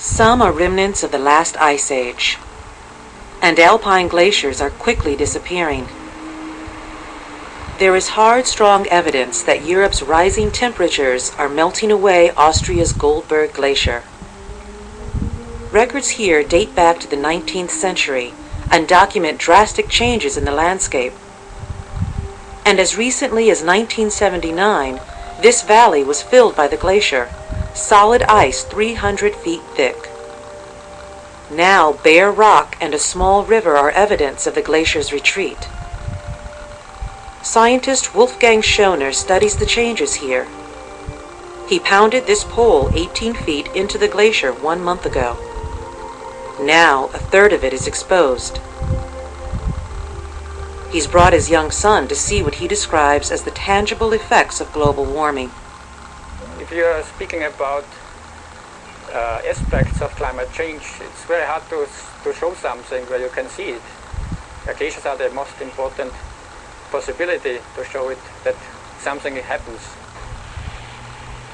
Some are remnants of the last ice age, and alpine glaciers are quickly disappearing. There is hard, strong evidence that Europe's rising temperatures are melting away Austria's Goldberg Glacier. Records here date back to the 19th century and document drastic changes in the landscape. And as recently as 1979, this valley was filled by the glacier, solid ice 300 feet thick. Now bare rock and a small river are evidence of the glacier's retreat. Scientist Wolfgang Schoner studies the changes here. He pounded this pole 18 feet into the glacier 1 month ago. Now a third of it is exposed. He's brought his young son to see what he describes as the tangible effects of global warming. If you are speaking about aspects of climate change, it's very hard to show something where you can see it. Glaciers are the most important possibility to show it that something happens.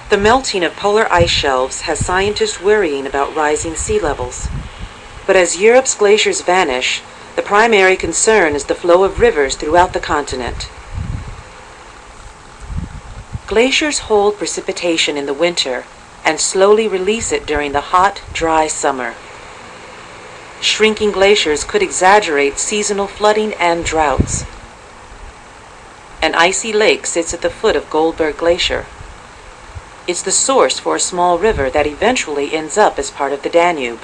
The melting of polar ice shelves has scientists worrying about rising sea levels. But as Europe's glaciers vanish, the primary concern is the flow of rivers throughout the continent. Glaciers hold precipitation in the winter and slowly release it during the hot, dry summer. Shrinking glaciers could exaggerate seasonal flooding and droughts. An icy lake sits at the foot of Goldberg Glacier. It's the source for a small river that eventually ends up as part of the Danube.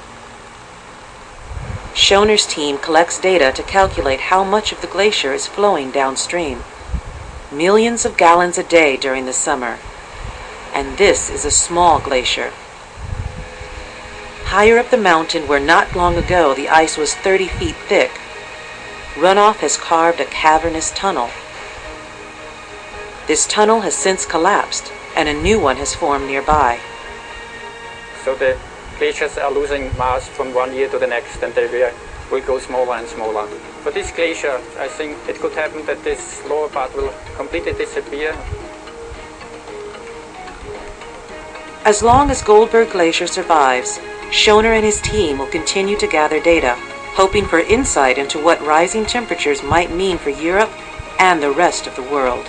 Schoner's team collects data to calculate how much of the glacier is flowing downstream. Millions of gallons a day during the summer. And this is a small glacier. Higher up the mountain, where not long ago the ice was 30 feet thick, runoff has carved a cavernous tunnel. This tunnel has since collapsed, and a new one has formed nearby. So the glaciers are losing mass from one year to the next, and they will go smaller and smaller. For this glacier, I think it could happen that this lower part will completely disappear. As long as Goldberg Glacier survives, Schoner and his team will continue to gather data, hoping for insight into what rising temperatures might mean for Europe and the rest of the world.